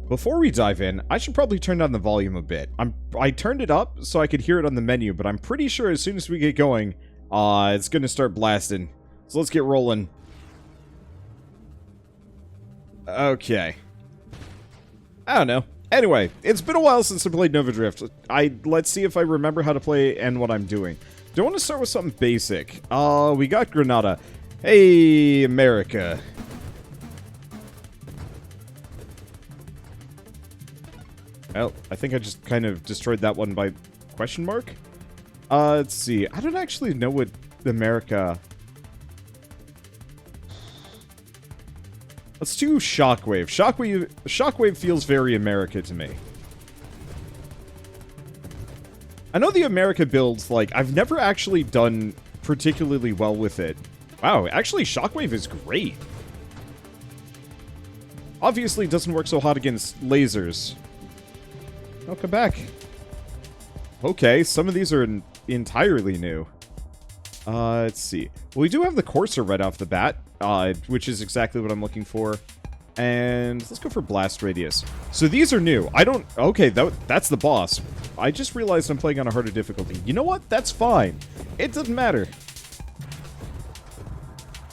Before we dive in, I should probably turn down the volume a bit. I turned it up so I could hear it on the menu, but I'm pretty sure as soon as we get going, it's gonna start blasting. So let's get rolling. Okay. I don't know. Anyway, it's been a while since I played Nova Drift. Let's see if I remember how to play and what I'm doing. Do I want to start with something basic? We got Granada. Hey, America. Well, I think I just kind of destroyed that one by question mark. Let's see. I don't actually know what America... Let's do Shockwave. Shockwave feels very America to me. I know the America builds, like, I've never actually done particularly well with it. Wow, actually, Shockwave is great. Obviously, it doesn't work so hot against lasers. Oh, come back. Okay, some of these are entirely new. Let's see. Well, we do have the Courser right off the bat, which is exactly what I'm looking for. And let's go for Blast Radius. So these are new. I don't... Okay, that's the boss. I just realized I'm playing on a harder difficulty. You know what? That's fine. It doesn't matter.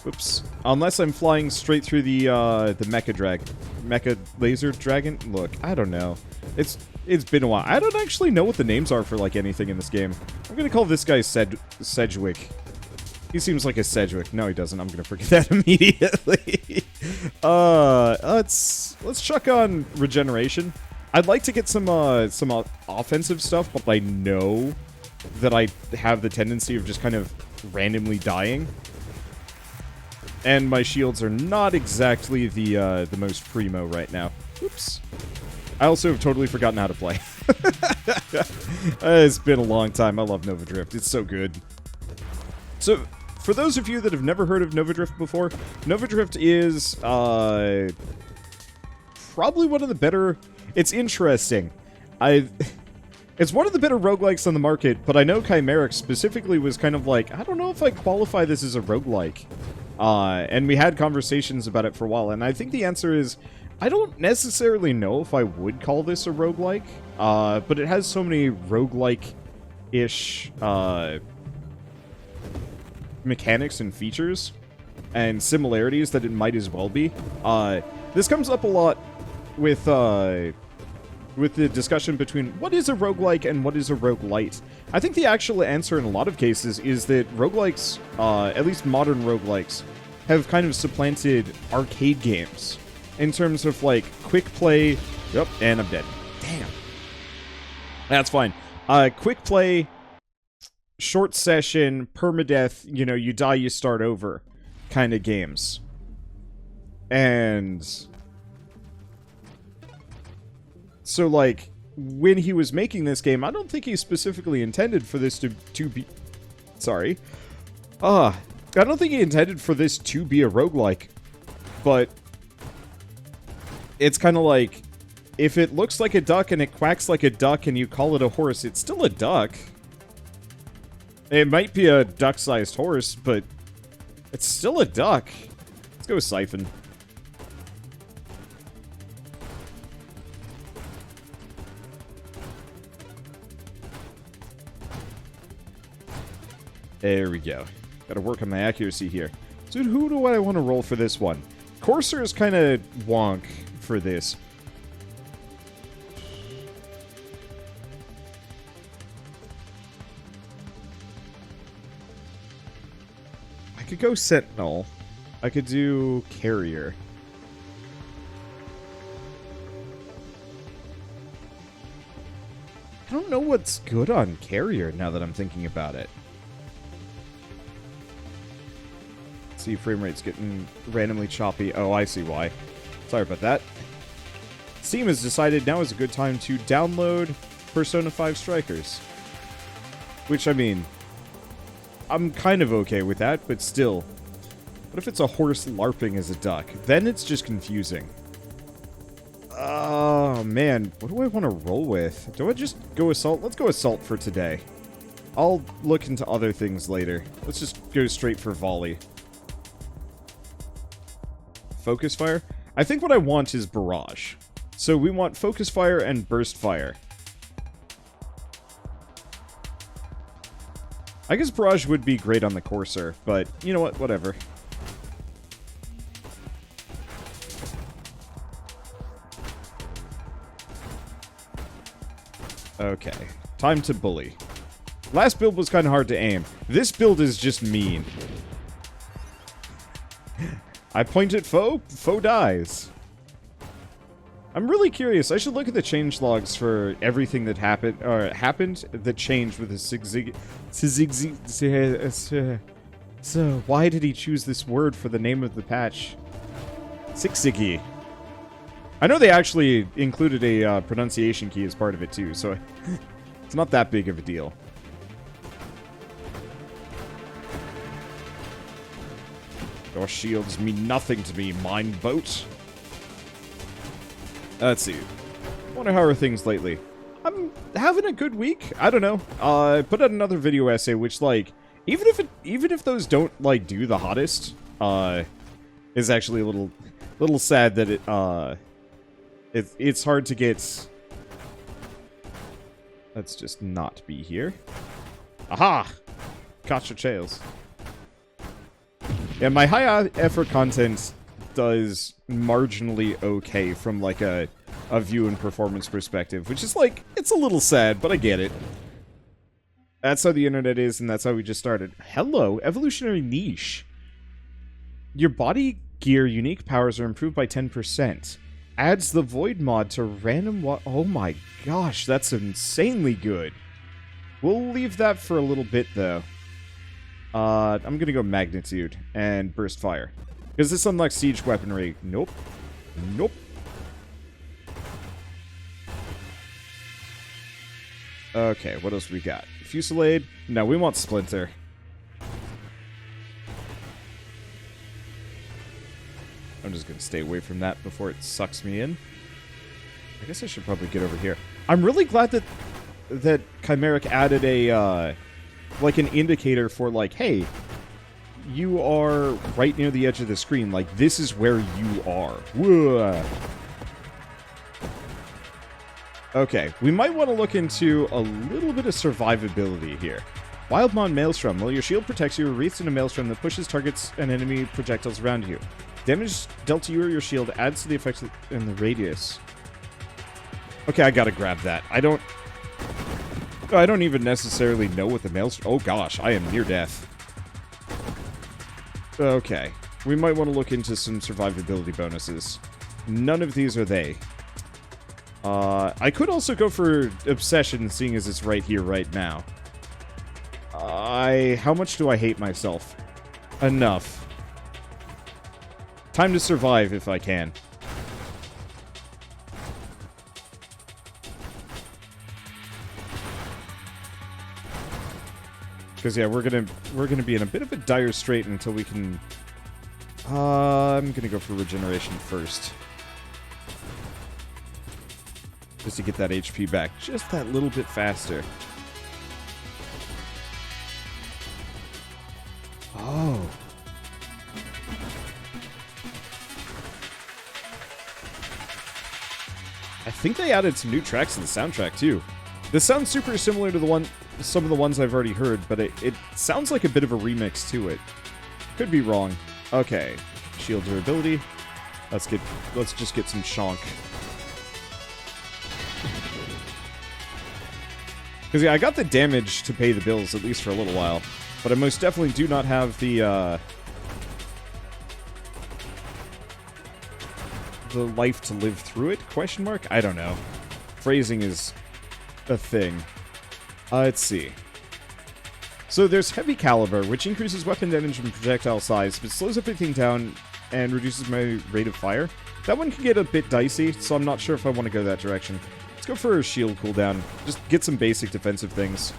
Oops. Unless I'm flying straight through the Mecha Laser Dragon? Look, I don't know. It's been a while. I don't actually know what the names are for, like, anything in this game. I'm gonna call this guy Sedgwick. He seems like a Sedgwick. No, he doesn't. I'm gonna forget that immediately. Let's chuck on Regeneration. I'd like to get some offensive stuff, but I know that I have the tendency of just kind of randomly dying. And my shields are not exactly the most primo right now. Oops. I also have totally forgotten how to play. It's been a long time. I love Nova Drift. It's so good. So, for those of you that have never heard of Nova Drift before, Nova Drift is probably one of the better... It's interesting. It's one of the better roguelikes on the market, but I know Chimeric specifically was kind of like, I don't know if I qualify this as a roguelike. And we had conversations about it for a while, and I think the answer is, I don't necessarily know if I would call this a roguelike, but it has so many roguelike-ish mechanics and features and similarities that it might as well be. This comes up a lot with the discussion between what is a roguelike and what is a roguelite. I think the actual answer in a lot of cases is that roguelikes, at least modern roguelikes, have kind of supplanted arcade games in terms of, like, quick play... Yep, and I'm dead. Damn. That's fine. Quick play, short session, permadeath, you know, you die, you start over kind of games. And... So, like, when he was making this game, I don't think he specifically intended for this to be... Sorry. I don't think he intended for this to be a roguelike. But... It's kind of like, if it looks like a duck and it quacks like a duck and you call it a horse, it's still a duck. It might be a duck-sized horse, but it's still a duck. Let's go with Siphon. There we go. Gotta work on my accuracy here. So who do I want to roll for this one? Courser is kind of wonk for this. I could go Sentinel. I could do Carrier. I don't know what's good on Carrier now that I'm thinking about it. See, frame rate's getting randomly choppy. Oh, I see why. Sorry about that. Steam has decided now is a good time to download Persona 5 Strikers. Which, I mean, I'm kind of okay with that, but still. What if it's a horse LARPing as a duck? Then it's just confusing. Oh, man. What do I want to roll with? Do I just go Assault? Let's go Assault for today. I'll look into other things later. Let's just go straight for Volley. Focus Fire? I think what I want is Barrage. So we want focus fire and burst fire. I guess barrage would be great on the Courser, but you know what? Whatever. Okay, time to bully. Last build was kind of hard to aim. This build is just mean. I point at foe, foe dies. I'm really curious. I should look at the change logs for everything that happened that changed with the Syzygy. So why did he choose this word for the name of the patch? Syzygy. I know they actually included a pronunciation key as part of it too, so it's not that big of a deal. Your shields mean nothing to me, mind boat. Let's see. Wonder how are things lately. I'm having a good week. I don't know. I put out another video essay, which like even if those don't like do the hottest, is actually a little sad that it's hard to get. Let's just not be here. Aha! Caught your trails. Yeah, my high effort content does marginally okay from like a view and performance perspective, which is like, it's a little sad, but I get it. That's how the internet is, and that's how we just started. Hello, evolutionary niche. Your body gear unique powers are improved by 10%. Adds the void mod to random oh my gosh, that's insanely good. We'll leave that for a little bit though. I'm gonna go magnitude and burst fire. Because this unlocks siege weaponry. Nope. Nope. Okay, what else we got? Fusillade? No, we want Splinter. I'm just gonna stay away from that before it sucks me in. I guess I should probably get over here. I'm really glad that Chimeric added a, like an indicator for like, hey, you are right near the edge of the screen. Like, this is where you are. Whoa. Okay, we might want to look into a little bit of survivability here. Wildmon Maelstrom. While your shield protects you, wreathed in a maelstrom that pushes targets and enemy projectiles around you. Damage dealt to you or your shield adds to the effect in the radius. Okay, I gotta grab that. I don't even necessarily know what the maelstrom... Oh gosh, I am near death. Okay, we might want to look into some survivability bonuses. None of these are they. I could also go for Obsession, seeing as it's right here, right now. How much do I hate myself? Enough. Time to survive if I can. Because yeah, we're gonna be in a bit of a dire strait until we can. I'm gonna go for regeneration first, just to get that HP back just that little bit faster. Oh. I think they added some new tracks to the soundtrack too. This sounds super similar to some of the ones I've already heard, but it sounds like a bit of a remix to it. Could be wrong. Okay, shield durability. Let's just get some chonk. Because yeah, I got the damage to pay the bills at least for a little while, but I most definitely do not have the life to live through it? Question mark? I don't know. Phrasing is a thing. Let's see. So there's Heavy Caliber, which increases weapon damage and projectile size, but slows everything down and reduces my rate of fire. That one can get a bit dicey, so I'm not sure if I want to go that direction. Let's go for a shield cooldown. Just get some basic defensive things.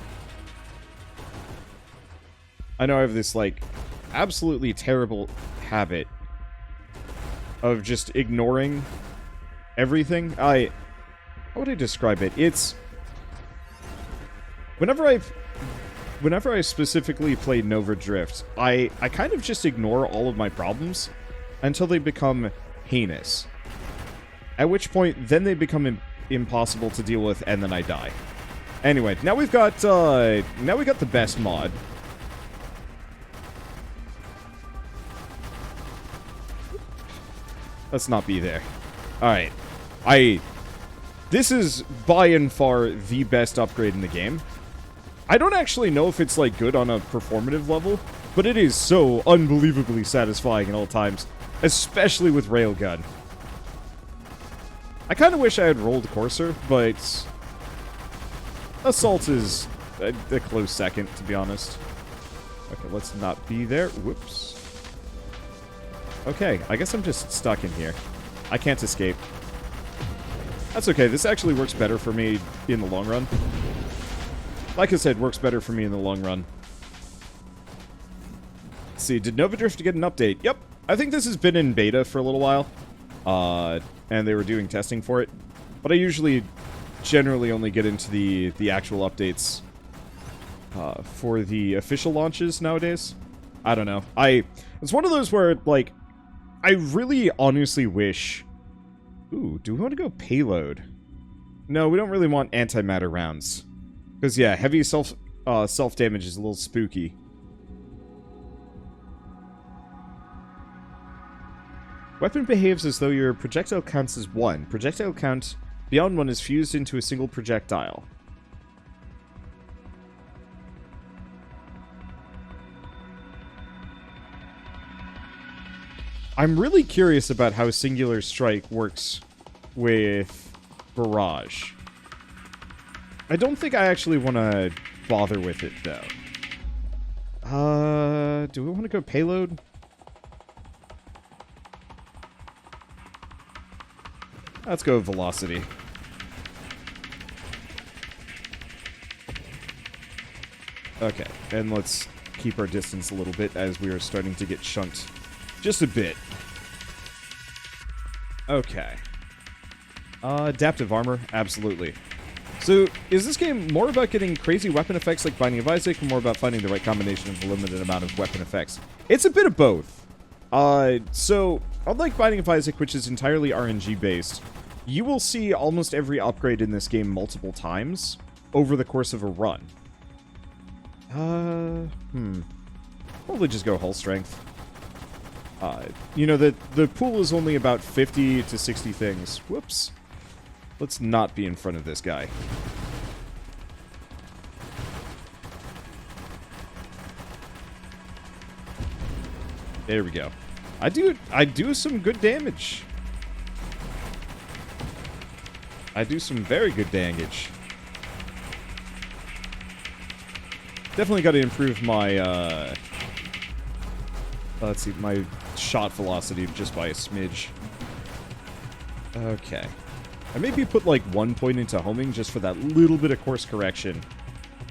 I know I have this, like, absolutely terrible habit of just ignoring everything. How would I describe it? It's... Whenever I specifically play Nova Drift, I kind of just ignore all of my problems until they become heinous. At which point, then they become impossible to deal with, and then I die. Anyway, now we've got the best mod. Let's not be there. Alright. This is by and far the best upgrade in the game. I don't actually know if it's, like, good on a performative level, but it is so unbelievably satisfying at all times, especially with Railgun. I kind of wish I had rolled Courser, but Assault is a close second, to be honest. Okay, let's not be there. Whoops. Okay, I guess I'm just stuck in here. I can't escape. That's okay, this actually works better for me in the long run. Like I said, works better for me in the long run. Let's see, did Nova Drift get an update? Yep, I think this has been in beta for a little while. And they were doing testing for it. But I usually generally only get into the actual updates for the official launches nowadays. I don't know. It's one of those where, like, I really honestly wish... Ooh, do we want to go payload? No, we don't really want antimatter rounds. Because, yeah, heavy self-damage is a little spooky. Weapon behaves as though your projectile counts as 1. Projectile count beyond 1 is fused into a single projectile. I'm really curious about how Singular Strike works with Barrage. I don't think I actually want to bother with it, though. Do we want to go payload? Let's go velocity. Okay, and let's keep our distance a little bit as we are starting to get shunt. Just a bit. Okay. Adaptive armor, absolutely. So, is this game more about getting crazy weapon effects like Binding of Isaac, or more about finding the right combination of a limited amount of weapon effects? It's a bit of both. So, unlike Binding of Isaac, which is entirely RNG-based, you will see almost every upgrade in this game multiple times over the course of a run. Probably just go hull strength. You know, the pool is only about 50 to 60 things. Whoops. Let's not be in front of this guy. There we go. I do some good damage. I do some very good damage. Definitely got to improve my, let's see, my shot velocity just by a smidge. Okay. I maybe put like 1 point into homing just for that little bit of course correction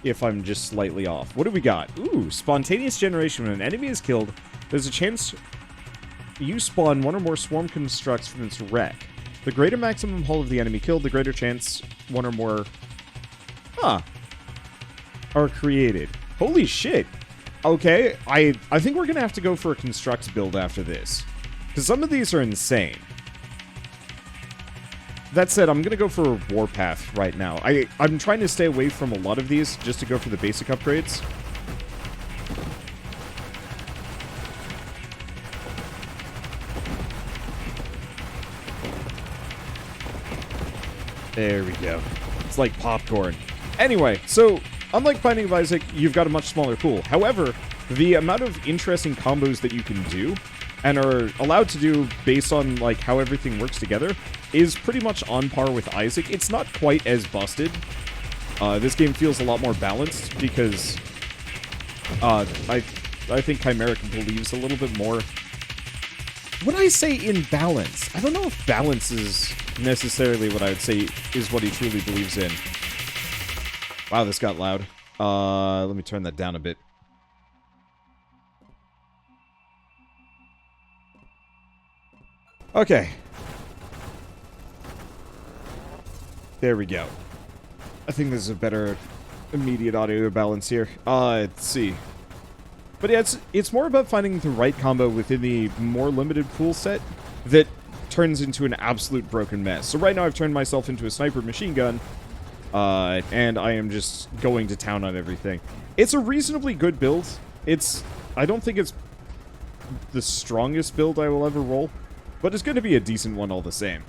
if I'm just slightly off. What do we got? Ooh, spontaneous generation. When an enemy is killed, there's a chance you spawn one or more swarm constructs from its wreck. The greater maximum hull of the enemy killed, the greater chance one or more are created. Holy shit. Okay, I think we're gonna have to go for a construct build after this, because some of these are insane. That said, I'm gonna go for a warpath right now. I'm trying to stay away from a lot of these just to go for the basic upgrades. There we go. It's like popcorn. Anyway, so unlike Binding of Isaac, you've got a much smaller pool. However, the amount of interesting combos that you can do and are allowed to do based on like how everything works together is pretty much on par with Isaac. It's not quite as busted. This game feels a lot more balanced because I think Chimeric believes a little bit more. When I say in balance, I don't know if balance is necessarily what I would say is what he truly believes in. Wow, this got loud. Let me turn that down a bit. Okay. There we go. I think this is a better immediate audio balance here. Let's see. But yeah, it's more about finding the right combo within the more limited pool set that turns into an absolute broken mess. So right now I've turned myself into a sniper machine gun, and I am just going to town on everything. It's a reasonably good build. I don't think it's the strongest build I will ever roll, but it's going to be a decent one all the same.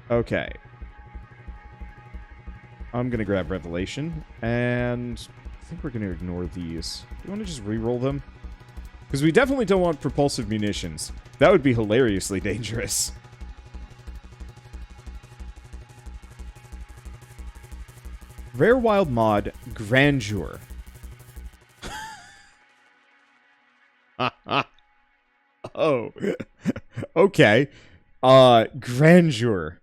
Okay. I'm going to grab Revelation, and I think we're going to ignore these. Do you want to just re-roll them? Because we definitely don't want propulsive munitions. That would be hilariously dangerous. Rare Wild Mod, Grandeur. Oh. Okay. Grandeur.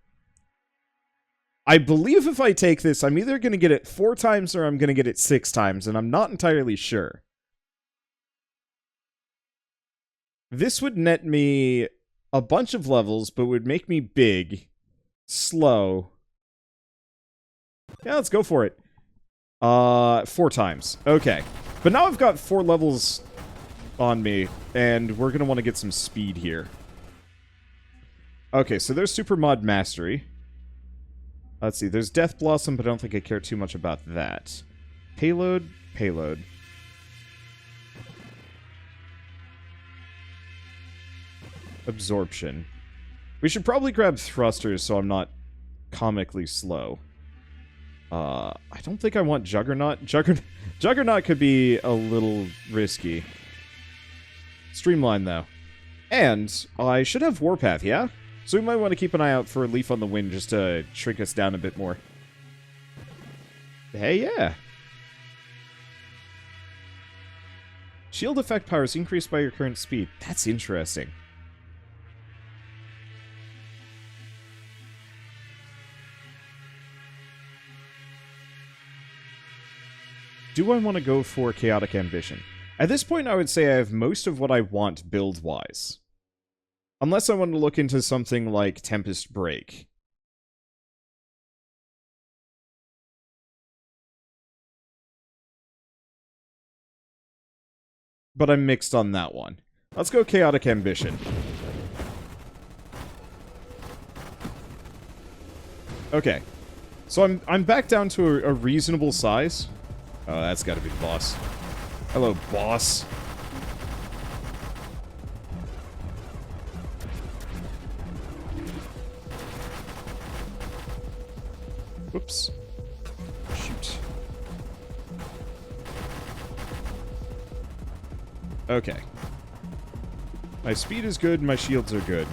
I believe if I take this, I'm either going to get it 4 times or I'm going to get it 6 times, and I'm not entirely sure. This would net me a bunch of levels, but would make me big, slow. Yeah, let's go for it. 4 times. Okay. But now I've got 4 levels on me, and we're going to want to get some speed here. Okay, so there's Super Mod Mastery. Let's see, there's Death Blossom, but I don't think I care too much about that. Payload, payload. Absorption. We should probably grab thrusters so I'm not comically slow. I don't think I want Juggernaut. Juggernaut could be a little risky. Streamline, though. And I should have Warpath, yeah? So we might want to keep an eye out for a Leaf on the Wind just to shrink us down a bit more. Hey, yeah. Shield effect power is increased by your current speed. That's interesting. Do I want to go for Chaotic Ambition? At this point, I would say I have most of what I want build-wise. Unless I want to look into something like Tempest Break. But I'm mixed on that one. Let's go Chaotic Ambition. Okay. So I'm back down to a reasonable size. Oh, that's gotta be the boss. Hello, boss. Whoops. Shoot. Okay. My speed is good, my shields are good.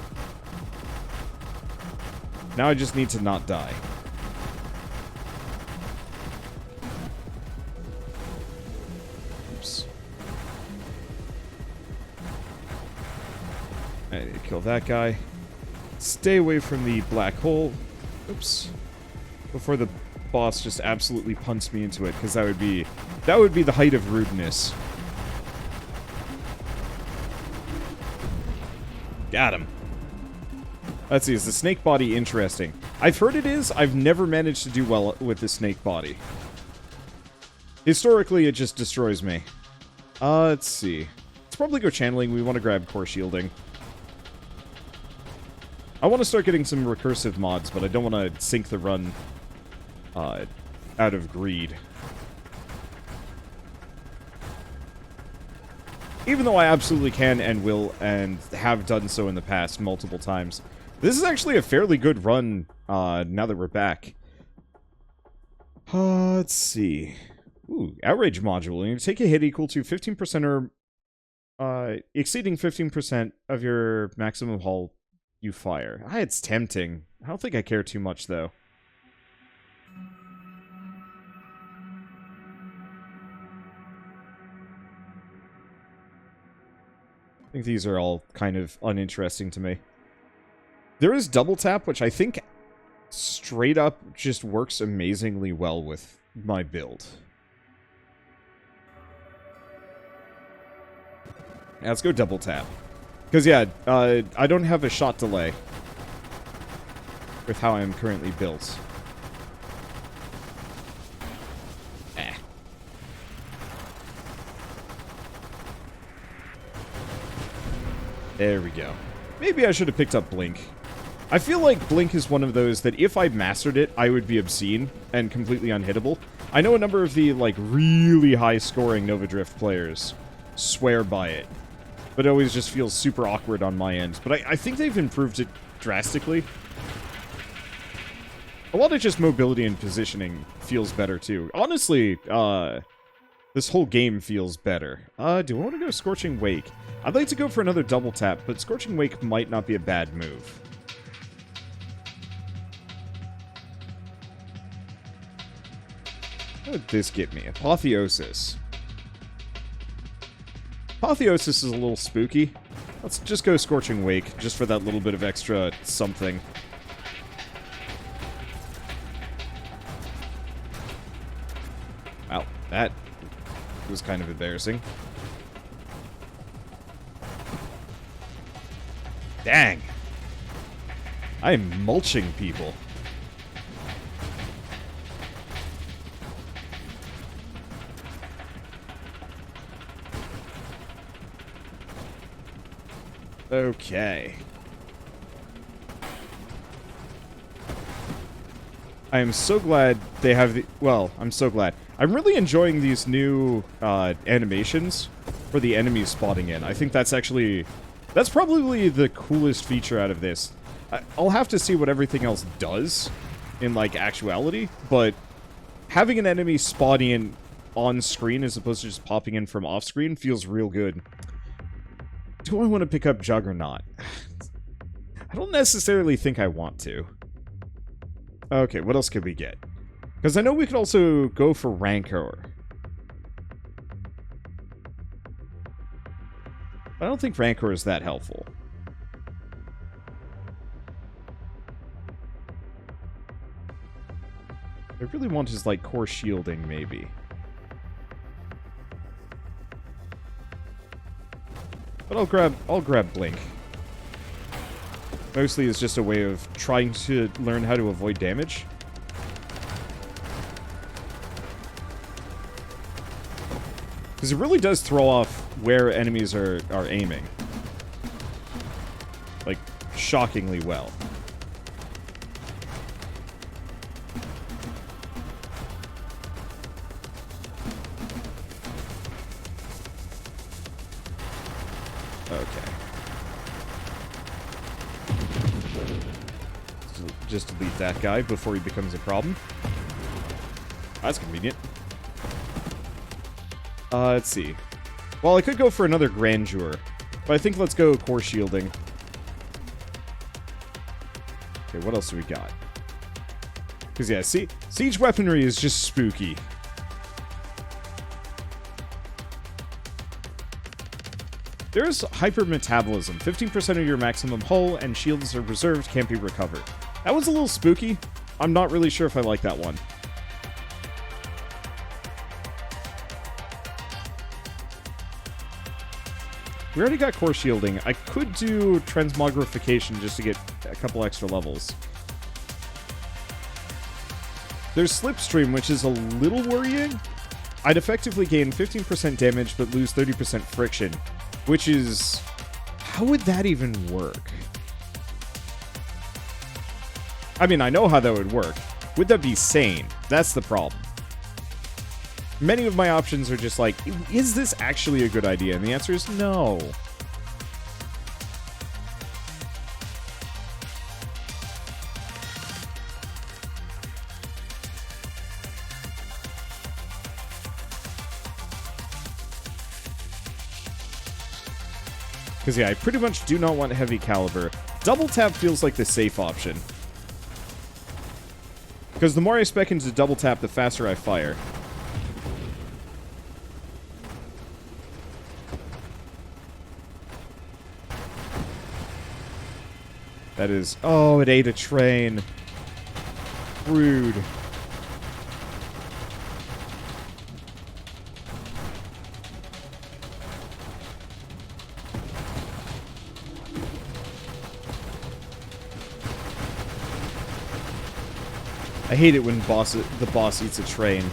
Now I just need to not die. Oops. I need to kill that guy. Stay away from the black hole. Oops. Before the boss just absolutely punts me into it, because that would be the height of rudeness. Got him. Let's see, is the snake body interesting? I've heard it is. I've never managed to do well with the snake body. Historically, it just destroys me. Let's see. Let's probably go channeling. We want to grab core shielding. I want to start getting some recursive mods, but I don't want to sink the run out of greed. Even though I absolutely can and will and have done so in the past multiple times. This is actually a fairly good run now that we're back. Let's see. Ooh, Outrage module. You take a hit equal to 15% or exceeding 15% of your maximum hull you fire. It's tempting. I don't think I care too much, though. I think these are all kind of uninteresting to me. There is double tap, which I think straight up just works amazingly well with my build. Yeah, let's go double tap. Because, yeah, I don't have a shot delay with how I'm currently built. There we go. Maybe I should have picked up Blink. I feel like Blink is one of those that if I mastered it, I would be obscene and completely unhittable. I know a number of the, like, really high-scoring Nova Drift players swear by it, but it always just feels super awkward on my end. But I think they've improved it drastically. A lot of just mobility and positioning feels better, too. Honestly, this whole game feels better. Do I want to go Scorching Wake? I'd like to go for another double tap, but Scorching Wake might not be a bad move. What would this get me? Apotheosis. Apotheosis is a little spooky. Let's just go Scorching Wake, just for that little bit of extra something. Wow, that was kind of embarrassing. Dang. I am mulching people. Okay. I am so glad they have the... Well, I'm so glad. I'm really enjoying these new animations for the enemies spotting in. I think that's actually... That's probably the coolest feature out of this. I'll have to see what everything else does in, like, actuality, but having an enemy spotting in on screen as opposed to just popping in from off screen feels real good. Do I want to pick up Juggernaut? I don't necessarily think I want to. Okay, what else could we get? Because I know we could also go for Rancor. I don't think Rancor is that helpful. I really want his, like, core shielding, maybe. But I'll grab Blink. Mostly it's just a way of trying to learn how to avoid damage. Because it really does throw off where enemies are aiming. Like, shockingly well. Okay. So just delete that guy before he becomes a problem. That's convenient. Let's see. Well, I could go for another Grandeur, but I think let's go core shielding. Okay, what else do we got? Because, yeah, siege weaponry is just spooky. There's hypermetabolism. 15% of your maximum hull and shields are reserved, can't be recovered. That was a little spooky. I'm not really sure if I like that one. We already got core shielding. I could do transmogrification just to get a couple extra levels. There's Slipstream, which is a little worrying. I'd effectively gain 15% damage but lose 30% friction, which is... How would that even work? I mean, I know how that would work. Would that be sane? That's the problem. Many of my options are just like, is this actually a good idea? And the answer is no. Because, yeah, I pretty much do not want heavy caliber. Double tap feels like the safe option. Because the more I spec into double tap, the faster I fire. That is... Oh, it ate a train. Rude. I hate it when the boss eats a train.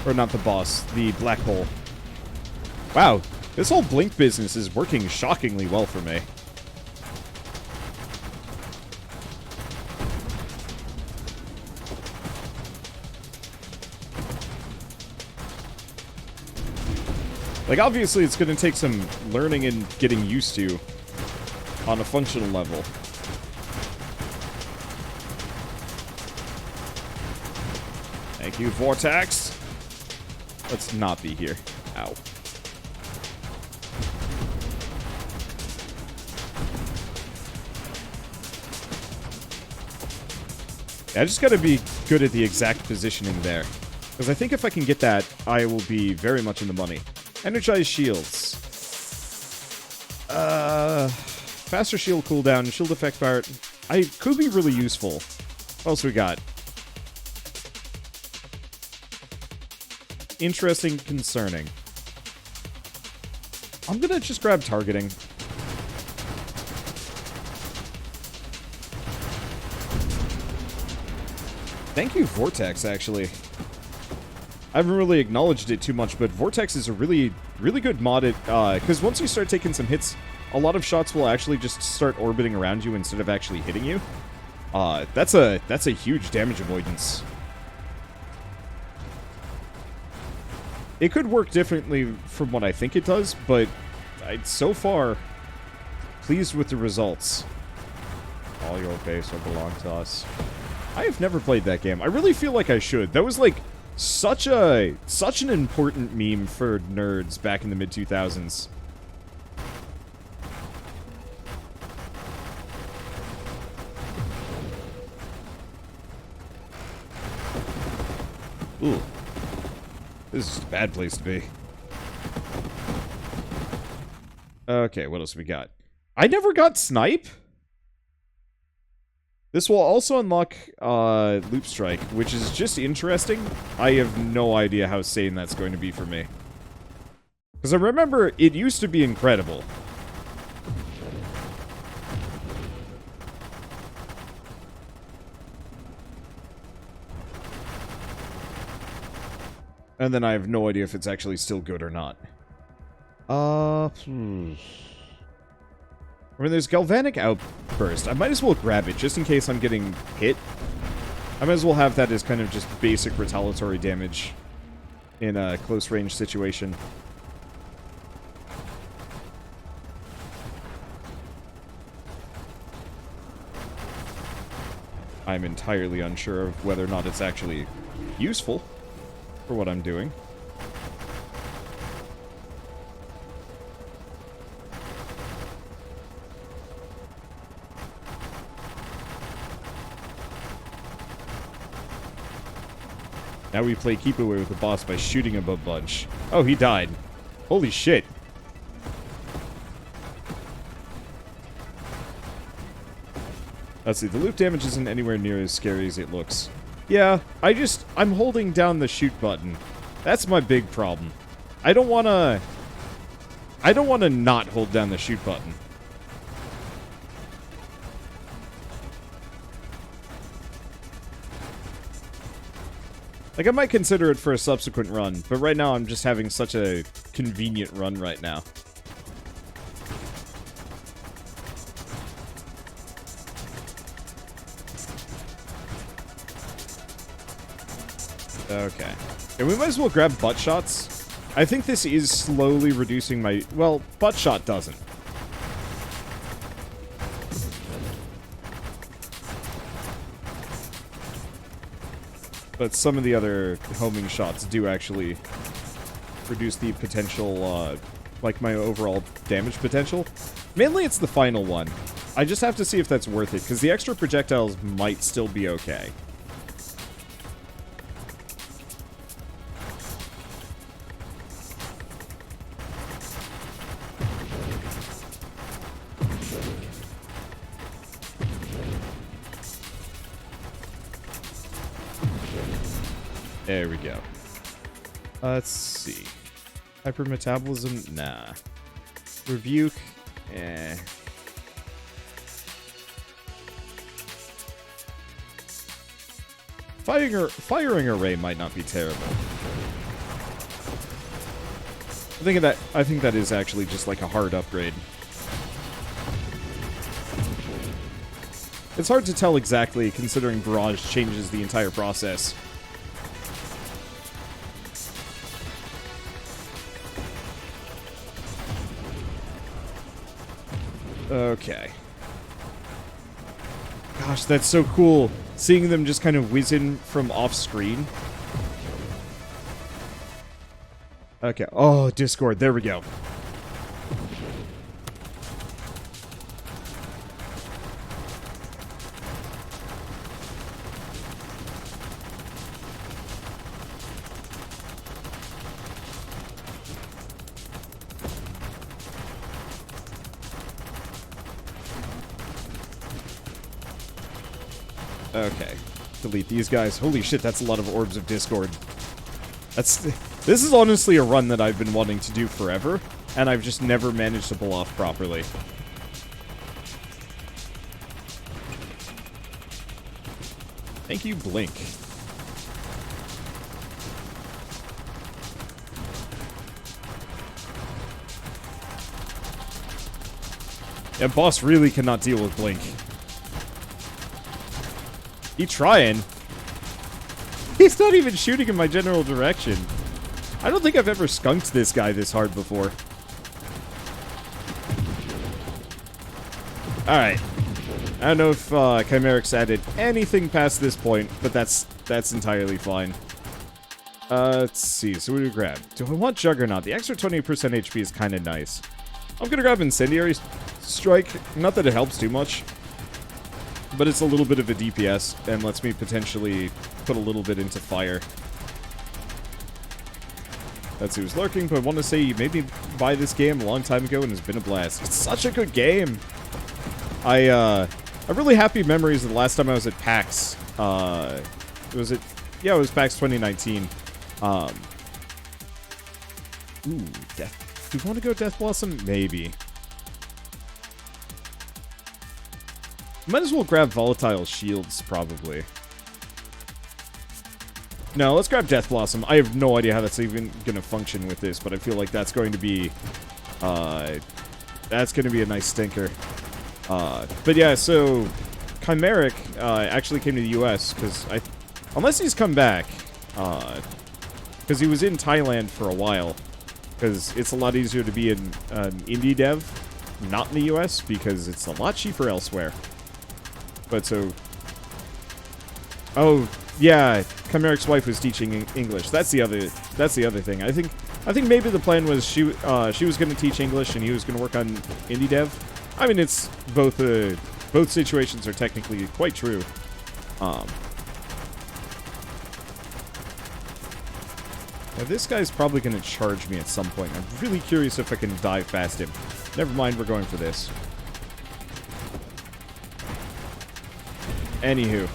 Or not the boss, the black hole. Wow, this whole blink business is working shockingly well for me. Like, obviously, it's going to take some learning and getting used to on a functional level. Thank you, Vortex. Let's not be here. Ow. Yeah, I just gotta be good at the exact positioning there. Because I think if I can get that, I will be very much in the money. Energized shields. Faster shield cooldown, shield effect bar. I could be really useful. What else we got? Interesting, concerning. I'm gonna just grab targeting. Thank you, Vortex, actually. I haven't really acknowledged it too much, but Vortex is a really, really good mod at, because once you start taking some hits, a lot of shots will actually just start orbiting around you instead of actually hitting you. That's a huge damage avoidance. It could work differently from what I think it does, but so far, pleased with the results. All your base will belong to us. I have never played that game. I really feel like I should. That was like such an important meme for nerds back in the mid-2000s. Ooh. This is a bad place to be. Okay, what else we got? I never got Snipe? This will also unlock Loop Strike, which is just interesting. I have no idea how sane that's going to be for me. Because I remember it used to be incredible. And then I have no idea if it's actually still good or not. I mean, there's Galvanic Outburst. I might as well grab it, just in case I'm getting hit. I might as well have that as kind of just basic retaliatory damage in a close-range situation. I'm entirely unsure of whether or not it's actually useful for what I'm doing. Now we play keep away with the boss by shooting him a bunch. Oh, he died. Holy shit. Let's see, the loop damage isn't anywhere near as scary as it looks. Yeah, I'm holding down the shoot button. That's my big problem. I don't wanna not hold down the shoot button. Like, I might consider it for a subsequent run, but right now I'm just having such a convenient run right now. Okay. And we might as well grab butt shots. I think this is slowly reducing my... Well, butt shot doesn't. But some of the other homing shots do actually reduce the potential, like my overall damage potential. Mainly it's the final one. I just have to see if that's worth it, because the extra projectiles might still be okay. There we go. Let's see. Hypermetabolism? Nah. Rebuke? Eh. Firing array might not be terrible. I think that is actually just like a hard upgrade. It's hard to tell exactly, considering Barrage changes the entire process. Okay. Gosh, that's so cool. Seeing them just kind of whiz in from off screen. Okay. Oh, Discord. There we go. Okay. Delete these guys. Holy shit, that's a lot of orbs of Discord. This is honestly a run that I've been wanting to do forever, and I've just never managed to pull off properly. Thank you, Blink. Yeah, boss really cannot deal with Blink. He trying. He's not even shooting in my general direction. I don't think I've ever skunked this guy this hard before. Alright. I don't know if Chimeric's added anything past this point, but that's entirely fine. Let's see. So what do we grab? Do I want Juggernaut? The extra 20% HP is kind of nice. I'm gonna grab Incendiary Strike. Not that it helps too much, but it's a little bit of a DPS and lets me potentially put a little bit into fire. Let's see who's lurking, but I want to say you made me buy this game a long time ago and it's been a blast. It's such a good game. I have really happy memories of the last time I was at PAX. It was PAX 2019. Ooh, Death. Do you want to go Death Blossom? Maybe. Might as well grab Volatile Shields, probably. No, let's grab Death Blossom. I have no idea how that's even going to function with this, but I feel like that's going to be... that's going to be a nice stinker. But yeah, so... Chimeric actually came to the US, because unless he's come back, because he was in Thailand for a while, because it's a lot easier to be an indie dev, not in the US, because it's a lot cheaper elsewhere. But so... Oh, yeah, Chimeric's wife was teaching English. That's the other thing. I think maybe the plan was she was going to teach English and he was going to work on indie dev. I mean, it's both situations are technically quite true. Now this guy's probably going to charge me at some point. I'm really curious if I can dive past him. Never mind, we're going for this. Anywho.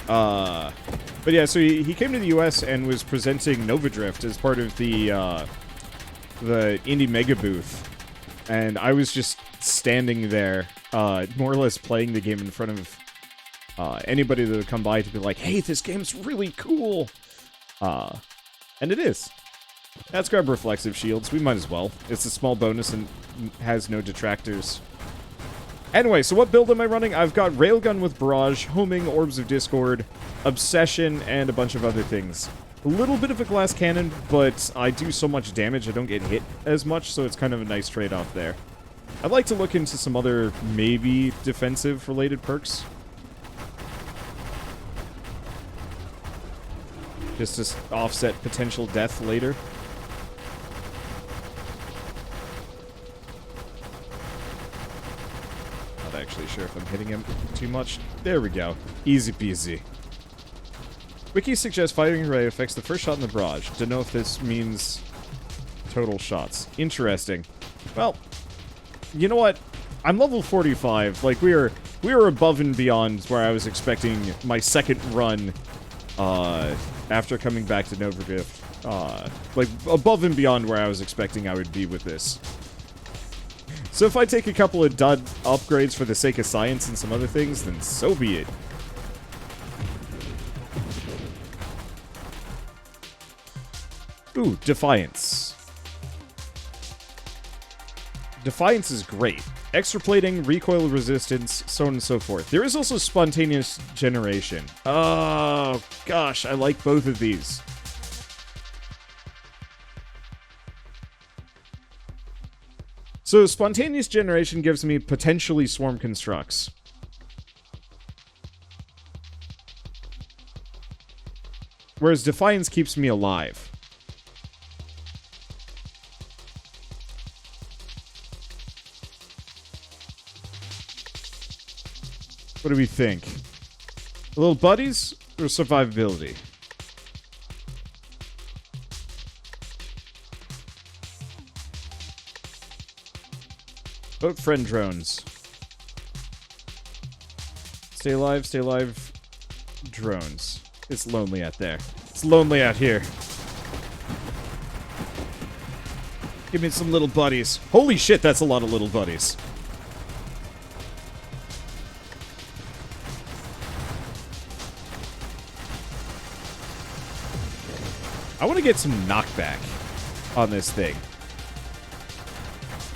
But yeah, so he came to the US and was presenting Nova Drift as part of the Indie Mega Booth. And I was just standing there, more or less playing the game in front of anybody that would come by to be like, hey, this game's really cool! And it is. Let's grab Reflexive Shields. We might as well. It's a small bonus and has no detractors. Anyway, so what build am I running? I've got Railgun with Barrage, Homing, Orbs of Discord, Obsession, and a bunch of other things. A little bit of a Glass Cannon, but I do so much damage I don't get hit as much, so it's kind of a nice trade-off there. I'd like to look into some other, maybe, defensive-related perks. Just to offset potential death later. Not actually sure if I'm hitting him too much. There we go. Easy peasy. Wiki suggests firing ray affects the first shot in the barrage. Don't know if this means total shots. Interesting. Well, you know what? I'm level 45. Like, we are above and beyond where I was expecting my second run after coming back to Nova Drift. Like, above and beyond where I was expecting I would be with this. So if I take a couple of dud upgrades for the sake of science and some other things, then so be it. Ooh, Defiance. Defiance is great. Extra plating, recoil resistance, so on and so forth. There is also spontaneous generation. Oh, gosh, I like both of these. So spontaneous generation gives me potentially swarm constructs. Whereas defiance keeps me alive. What do we think? Little buddies or survivability? Vote friend drones. Stay alive, drones. It's lonely out there. It's lonely out here. Give me some little buddies. Holy shit, that's a lot of little buddies. I want to get some knockback on this thing.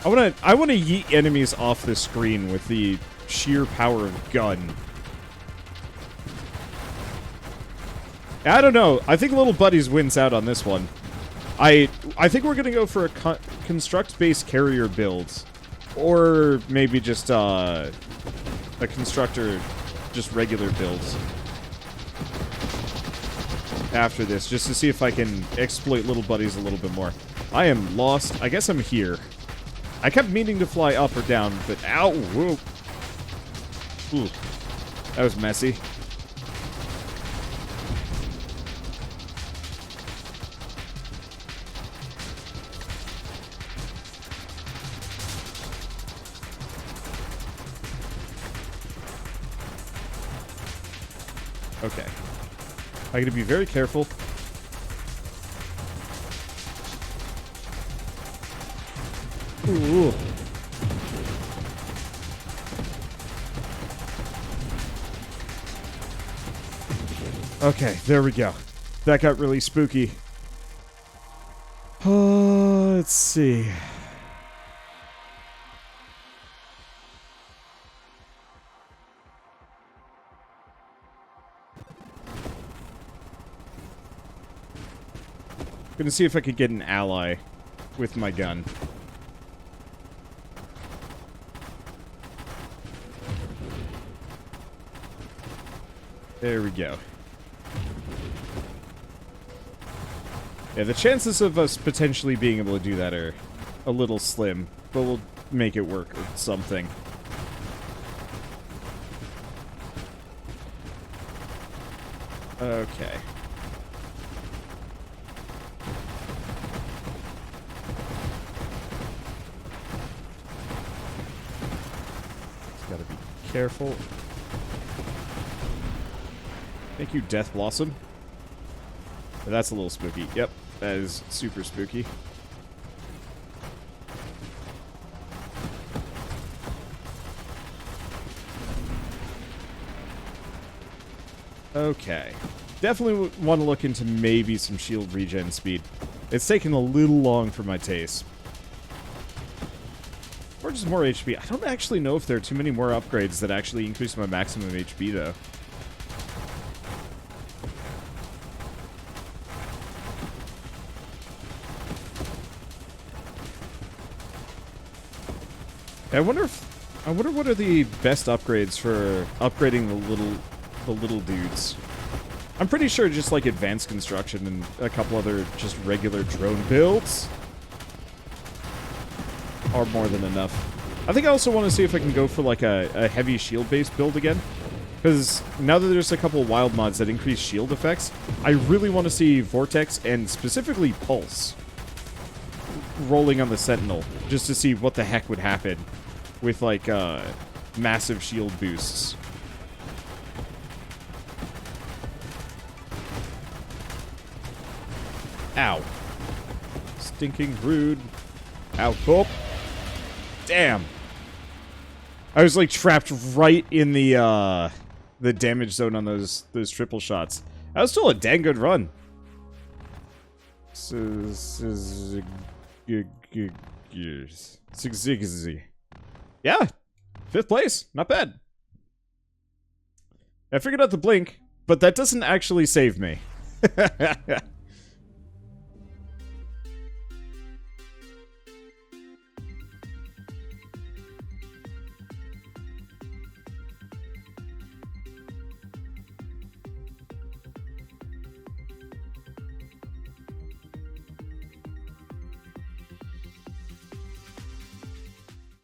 I want to yeet enemies off the screen with the sheer power of gun. I don't know. I think Little Buddies wins out on this one. I think we're gonna go for a construct-based carrier build, or maybe just a constructor, just regular builds. After this, just to see if I can exploit Little Buddies a little bit more. I am lost. I guess I'm here. I kept meaning to fly up or down, but ow! Whoa. Ooh, that was messy. Okay. I gotta be very careful. Ooh. Okay, there we go. That got really spooky. Let's see. Gonna see if I could get an ally with my gun. There we go. Yeah, the chances of us potentially being able to do that are a little slim, but we'll make it work with something. Okay. Gotta be careful. Thank you, Death Blossom. That's a little spooky. Yep, that is super spooky. Okay. Definitely want to look into maybe some shield regen speed. It's taking a little long for my taste. Or just more HP. I don't actually know if there are too many more upgrades that actually increase my maximum HP, though. I wonder what are the best upgrades for upgrading the little dudes. I'm pretty sure just like advanced construction and a couple other just regular drone builds are more than enough. I think I also want to see if I can go for like a heavy shield-based build again. Because now that there's a couple of wild mods that increase shield effects, I really want to see Vortex and specifically Pulse rolling on the Sentinel, just to see what the heck would happen with like massive shield boosts. Ow. Stinking rude. Ow. Oh. Damn. I was like trapped right in the damage zone on those triple shots. That was still a dang good run. Syzygy. Yeah. 5th place. Not bad. I figured out the blink, but that doesn't actually save me.